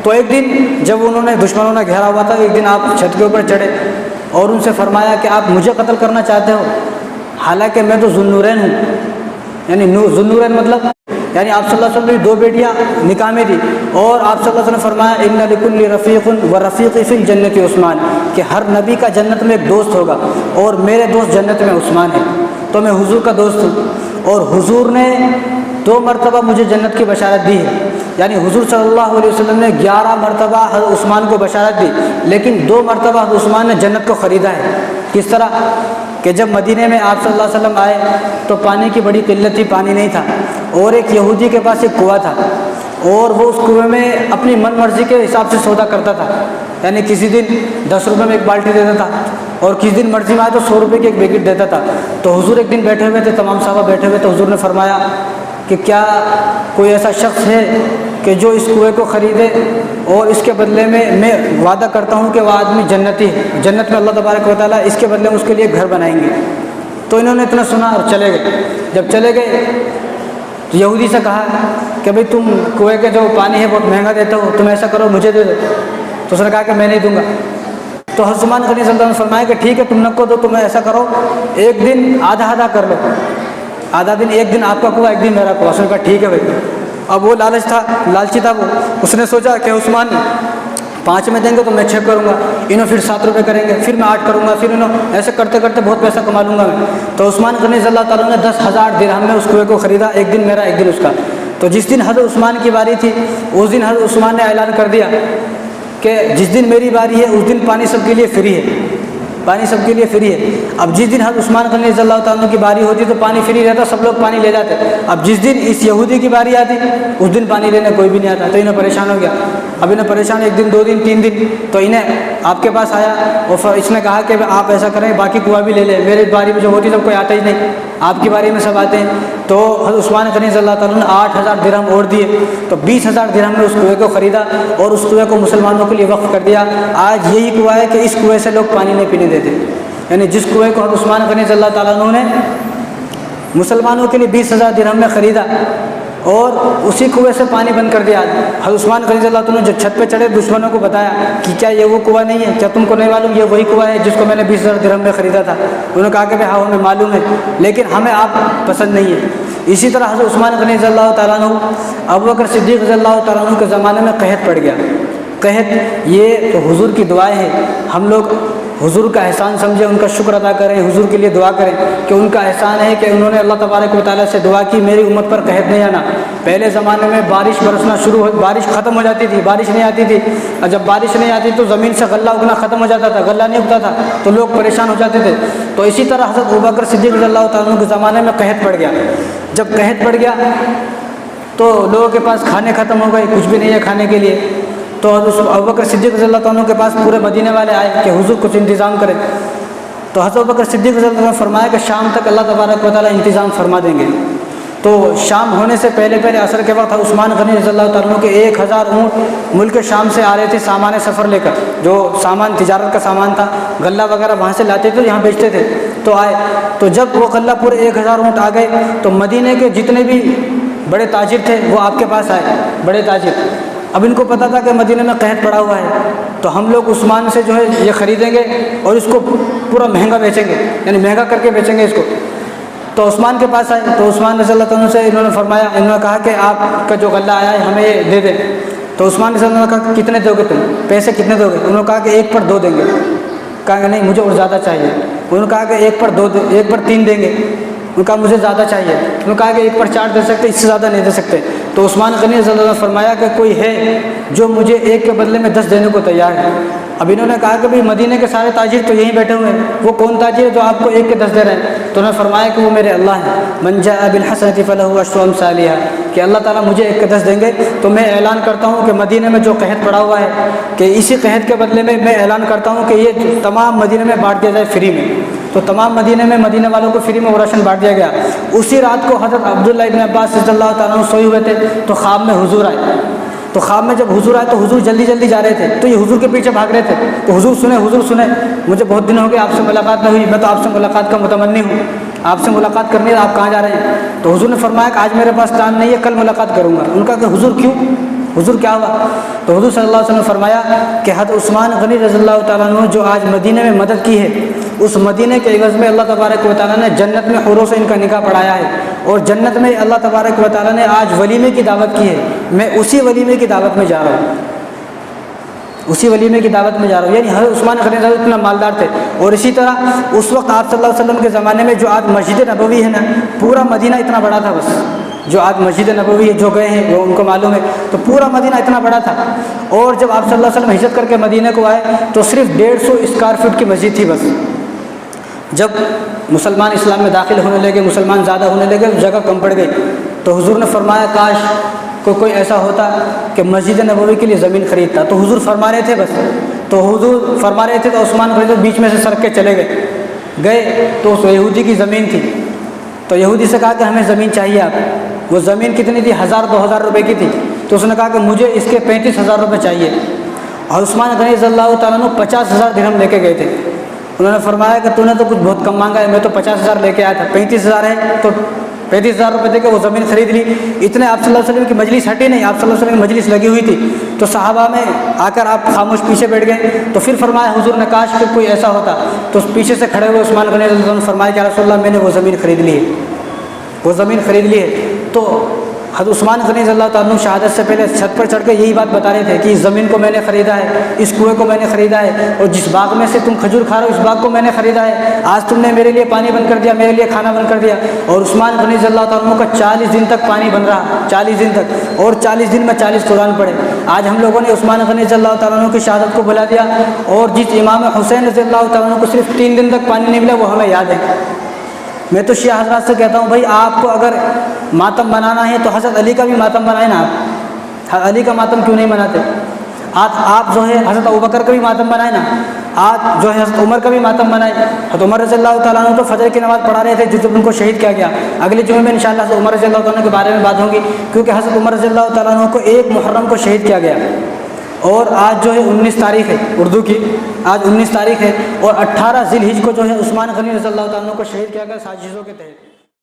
تو ایک دن جب انہوں نے دشمنوں نے گھیرا ہوا تھا، ایک دن آپ چھت کے اوپر چڑھے اور ان سے فرمایا کہ آپ مجھے قتل کرنا چاہتے ہو، حالانکہ میں تو ذوالنورین ہوں. یعنی ذوالنورین مطلب یعنی آپ صلی اللہ علیہ وسلم کی 2 بیٹیاں نکاح میں تھی، اور آپ صلی اللہ علیہ وسلم نے فرمایا ان لکل رفیق و رفیقی فی الجنت عثمان، کہ ہر نبی کا جنت میں ایک دوست ہوگا اور میرے دوست جنت میں عثمان ہے. تو میں حضور کا دوست ہوں، اور حضور نے 2 مرتبہ مجھے جنت کی بشارت دی ہے. یعنی حضور صلی اللہ علیہ وسلم نے 11 مرتبہ حضرت عثمان کو بشارت دی، لیکن 2 مرتبہ حضرت عثمان نے جنت کو خریدا ہے. کس طرح کہ جب مدینے میں آپ صلی اللہ علیہ وسلم آئے تو پانی کی بڑی قلت تھی، پانی نہیں تھا، اور ایک یہودی کے پاس ایک کنواں تھا، اور وہ اس کنویں میں اپنی من مرضی کے حساب سے سودا کرتا تھا. یعنی کسی دن 10 روپے میں ایک بالٹی دیتا تھا، اور کسی دن مرضی میں آئے تو 100 روپے کی ایک بیکٹ دیتا تھا. تو حضور ایک دن بیٹھے ہوئے تھے، تمام صحابہ بیٹھے ہوئے، تو حضور نے فرمایا کہ کیا کوئی ایسا شخص ہے کہ جو اس کنویں کو خریدے اور اس کے بدلے میں وعدہ کرتا ہوں کہ وہ آدمی جنتی ہے، جنت میں اللہ تبارک و تعالیٰ اس کے بدلے میں اس کے لیے گھر بنائیں گے. تو انہوں نے اتنا سنا اور چلے گئے. جب چلے گئے تو یہودی سے کہا کہ بھئی تم کنویں کے جو پانی ہے بہت مہنگا دیتے ہو، تم ایسا کرو مجھے دے دو. تو اس نے کہا کہ میں نہیں دوں گا. تو حضرت عثمان غنی صلی اللہ علیہ وسلم نے فرمایا کہ ٹھیک ہے تم نہ کو دو، تم ایسا کرو ایک دن آدھا آدھا کر لو، آدھا دن ایک دن آپ کا کنواں ایک دن میرا کنواں. اس نے کہا ٹھیک ہے بھائی. اب وہ لالچی تھا، وہ اس نے سوچا کہ عثمان 5 میں دیں گے تو میں 6 کروں گا، انہوں پھر 7 روپے کریں گے، پھر میں 8 کروں گا، پھر انہوں ایسے کرتے کرتے بہت پیسہ کما لوں گا میں. تو عثمان غنی رضی اللہ تعالیٰ نے 10,000 درہم میں اس کنویں کو خریدا، ایک دن میرا ایک دن اس کا. تو جس دن حضرت عثمان کی باری تھی اس دن حضرت عثمان نے اعلان کر دیا کہ جس دن میری باری ہے اس دن پانی سب کے لیے فری ہے، پانی سب کے لیے فری ہے. اب جس دن حضرت عثمان غنی رضی اللہ تعالیٰ کی باری ہوتی تو پانی فری رہتا، سب لوگ پانی لے جاتے. اب جس دن اس یہودی کی باری آتی اس دن پانی لینے کوئی بھی نہیں آتا. تو انہیں پریشان ہو گیا. اب انہیں پریشان 1 دن 2 دن 3 دن، تو انہیں آپ کے پاس آیا اور اس نے کہا کہ آپ ایسا کریں باقی کنواں بھی لے لیں، میری باری میں جو ہوتی سب کوئی آتا ہی نہیں، آپ کی باری میں سب آتے ہیں. تو حضرت عثمان غنی رضی اللہ تعالیٰ نے 8,000 درہم اور دیے، تو 20,000 درہم میں اس کنویں کو خریدا اور اس کنویں کو مسلمانوں کے لیے وقف کر دیا. آج یہی کنواں ہے کہ اس کنویں سے لوگ پانی نہیں پینے دیتے. یعنی جس کنویں کو حضرت عثمان غنی رضی اللہ تعالیٰ نے مسلمانوں کے لیے 20,000 درہم میں خریدا اور اسی کنویں سے پانی بند کر دیا. حضرت عثمان غنی رضی اللہ تعالیٰ نے جو چھت پہ چڑھے دشمنوں کو بتایا کہ کیا یہ وہ کنواں نہیں ہے، کیا تم کو نہیں معلوم یہ وہی کنواں ہے جس کو میں نے 20,000 درہم میں خریدا تھا. انہوں نے کہا کہ ہاں ہمیں معلوم ہے لیکن ہمیں آپ پسند نہیں ہے. اسی طرح حضرت عثمان غنی رضی اللہ تعالیٰ عنہ ابوبکر صدیق رضی اللہ تعالیٰ عنہ کے زمانے میں قحط پڑ گیا. قحط یہ تو حضور کی دعائیں ہیں، ہم لوگ حضور کا احسان سمجھیں، ان کا شکر ادا کریں، حضور کے لیے دعا کریں کہ ان کا احسان ہے کہ انہوں نے اللہ تبارک و تعالیٰ سے دعا کی میری امت پر قحط نہیں آنا. پہلے زمانے میں بارش برسنا شروع ہو، بارش ختم ہو جاتی تھی، بارش نہیں آتی تھی، اور جب بارش نہیں آتی تو زمین سے غلہ اگنا ختم ہو جاتا تھا، غلہ نہیں اگتا تھا تو لوگ پریشان ہو جاتے تھے. تو اسی طرح حضرت ابوبکر صدیق رضی اللہ تعالیٰ عنہ کے زمانے میں قحط پڑ گیا. جب قحط پڑ گیا تو لوگوں کے پاس کھانے ختم ہو گئے، کچھ بھی نہیں ہے کھانے کے لیے. تو حضرت ابوبکر صدیق رضی اللہ تعالیٰ عنہ کے پاس پورے مدینے والے آئے کہ حضور کچھ انتظام کرے. تو حضرت ابوبکر صدیق رضی اللہ عنہ نے فرمایا کہ شام تک اللہ تبارک و تعالیٰ انتظام فرما دیں گے. تو شام ہونے سے پہلے عصر کے وقت عثمان غنی رضی اللہ تعالیٰ عنہ کے 1,000 اونٹ ملک شام سے آ رہے تھے سامان سفر لے کر، جو سامان تجارت کا سامان تھا، غلہ وغیرہ وہاں سے لاتے تھے یہاں بیچتے تھے. تو آئے تو جب وہ غلہ پورے 1,000 اونٹ آ گئے تو مدینے کے جتنے بھی بڑے تاجر تھے وہ آپ کے پاس آئے، بڑے تاجر. اب ان کو پتہ تھا کہ مدینہ میں قحط پڑا ہوا ہے تو ہم لوگ عثمان سے جو ہے یہ خریدیں گے اور اس کو پورا مہنگا بیچیں گے، یعنی مہنگا کر کے بیچیں گے اس کو. تو عثمان کے پاس آئے تو عثمان رضی اللہ تعالیٰ سے انہوں نے فرمایا، انہوں نے کہا کہ آپ کا جو غلہ آیا ہے ہمیں یہ دے دیں. تو عثمان رضی اللہ نے کہا کتنے دو گے تم، پیسے کتنے دو گے؟ انہوں نے کہا کہ 1 پر 2 دیں گے. کہا کہ نہیں مجھے اور زیادہ چاہیے. انہوں نے کہا کہ 1 پر 2 1 پر 3 دیں گے. انہوں نے کہا مجھے زیادہ چاہیے. انہوں نے کہا کہ 1 پر 4 دے سکتے، اس سے زیادہ نہیں دے سکتے. تو عثمان غنی رضی اللہ عنہ نے فرمایا کہ کوئی ہے جو مجھے 1 کے بدلے میں 10 دینے کو تیار ہے. اب انہوں نے کہا کہ بھئی مدینے کے سارے تاجر تو یہیں بیٹھے ہوئے ہیں، وہ کون تاجر ہے جو آپ کو 1 کے 10 دے رہے ہیں؟ تو انہوں نے فرمایا کہ وہ میرے اللہ ہیں. من جاء بالحسنۃ فلہ عشر امثالھا، کہ اللہ تعالیٰ مجھے 1 کے 10 دیں گے. تو میں اعلان کرتا ہوں کہ مدینے میں جو قحط پڑا ہوا ہے کہ اسی قحط کے بدلے میں اعلان کرتا ہوں کہ یہ تمام مدینے میں بانٹ دیا جائے فری میں. تو تمام مدینے میں مدینے والوں کو فری میں وہ راشن بانٹ دیا گیا. اسی رات کو حضرت عبداللہ ابن عباس رضی اللہ تعالیٰ عنہ سوئے ہوئے تھے تو خواب میں حضور آئے. تو خواب میں جب حضور آئے تو حضور جلدی جلدی جا رہے تھے تو یہ حضور کے پیچھے بھاگ رہے تھے. تو حضور سنے مجھے بہت دن ہو گئے آپ سے ملاقات نہ ہوئی، میں تو آپ سے ملاقات کا متمنی ہوں، آپ سے ملاقات کرنی ہے، آپ کہاں جا رہے ہیں؟ تو حضور نے فرمایا کہ آج میرے پاس ٹائم نہیں ہے، کل ملاقات کروں گا. ان کا کہ حضور کیوں؟ حضور کیا ہوا؟ تو حضور صلی اللہ علیہ وسلم نے فرمایا کہ حضرت عثمان غنی رضی اللہ تعالیٰ عنہ جو آج مدینہ میں مدد کی ہے، اس مدینہ کے عوض میں اللہ تبارک و تعالیٰ نے جنت میں حوروں سے ان کا نکاح پڑھایا ہے، اور جنت میں اللہ تبارک و تعالیٰ نے آج ولیمے کی دعوت کی ہے، میں اسی ولیمے کی دعوت میں جا رہا ہوں، اسی ولیمے کی دعوت میں جا رہا ہوں۔ یعنی حضرت عثمان غنی رضی اللہ اتنا مالدار تھے۔ اور اسی طرح اس وقت آپ صلی اللہ علیہ وسلم کے زمانے میں جو آج مسجد نبوی ہے نا، پورا مدینہ اتنا بڑا تھا، بس جو آج مسجد نبوی ہے جو گئے ہیں وہ ان کو معلوم ہے، تو پورا مدینہ اتنا بڑا تھا۔ اور جب آپ صلی اللہ علیہ وسلم ہجرت کر کے مدینہ کو آئے تو صرف 150 اسکوائر فٹ کی مسجد تھی بس۔ جب مسلمان اسلام میں داخل ہونے لگے، مسلمان زیادہ ہونے لگے، جگہ کم پڑ گئی، تو حضور نے فرمایا کاش کوئی ایسا ہوتا کہ مسجد نبوی کے لیے زمین خریدتا۔ تو حضور فرما رہے تھے بس، تو حضور فرما رہے تھے تو عثمان غنی بیچ میں سے سرک کے چلے گئے تو اس یہودی کی زمین تھی، تو یہودی سے کہا کہ ہمیں زمین چاہیے آپ۔ وہ زمین کتنی تھی؟ 1000-2000 روپے کی تھی۔ تو اس نے کہا کہ مجھے اس کے 35,000 روپے چاہیے، اور عثمان غنی رضی اللہ تعالیٰ عنہ 50,000 درہم لے کے گئے تھے۔ انہوں نے فرمایا کہ تو نے تو کچھ بہت کم مانگا ہے، میں تو 50,000 لے کے آیا تھا، 35,000 ہے تو 35,000 روپے دے کے وہ زمین خرید لی۔ اتنے آپ صلی اللہ علیہ وسلم کی مجلس ہٹی نہیں، آپ صلی اللہ علیہ وسلم کی مجلس لگی ہوئی تھی، تو صحابہ میں آ کر آپ خاموش پیچھے بیٹھ گئے۔ تو پھر فرمایا حضور نے کاش کہ کوئی ایسا ہوتا، تو پیچھے سے کھڑے ہوئے عثمان غنی رضی اللہ عنہ نے فرمایا کہ رسول اللہ میں نے وہ زمین خرید لی ہے، وہ زمین خرید لی ہے۔ تو حضرت عثمان غنی رضی اللہ تعالیٰ عنہ شہادت سے پہلے چھت پر چڑھ کے یہی بات بتا رہے تھے کہ اس زمین کو میں نے خریدا ہے، اس کنویں کو میں نے خریدا ہے، اور جس باغ میں سے تم کھجور کھا رہے ہو اس باغ کو میں نے خریدا ہے، آج تم نے میرے لیے پانی بند کر دیا، میرے لیے کھانا بند کر دیا۔ اور عثمان غنی رضی اللہ تعالیٰ عنہ کا 40 دن تک پانی بن رہا، 40 دن تک، اور 40 دن میں 40 قرآن پڑھے۔ آج ہم لوگوں نے عثمان غنی رضی اللہ تعالیٰ عنہ کی شہادت کو بلا دیا، اور جس امام حسین رضی اللہ تعالیٰ عنہ کو صرف 3 دن تک پانی نہیں ملا وہ ہمیں یاد ہے۔ میں تو شیعہ حضرات سے کہتا ہوں بھائی آپ کو اگر ماتم بنانا ہے تو حضرت علی کا بھی ماتم بنائیں نا، آپ علی کا ماتم کیوں نہیں بناتے؟ آپ جو ہے حضرت ابوبکر کا بھی ماتم بنائیں نا، آپ جو ہے حضرت عمر کا بھی ماتم بنائیں۔ حضرت عمر رضی اللہ تعالیٰ عنہ تو فجر کی نماز پڑھا رہے تھے جب ان کو شہید کیا گیا۔ اگلے جمعے میں انشاءاللہ حضرت عمر رضی اللہ تعالیٰ عنہ کے بارے میں بات ہوگی، کیونکہ حضرت عمر رضی اللہ تعالیٰ عنہ کو 1 محرم کو شہید کیا گیا، اور آج جو ہے 19 تاریخ ہے اردو کی، آج 19 تاریخ ہے، اور 18 ذی الحجہ کو جو ہے عثمان غنی رضی اللہ تعالیٰ عنہ کو شہید کیا گیا سازشوں کے تحت۔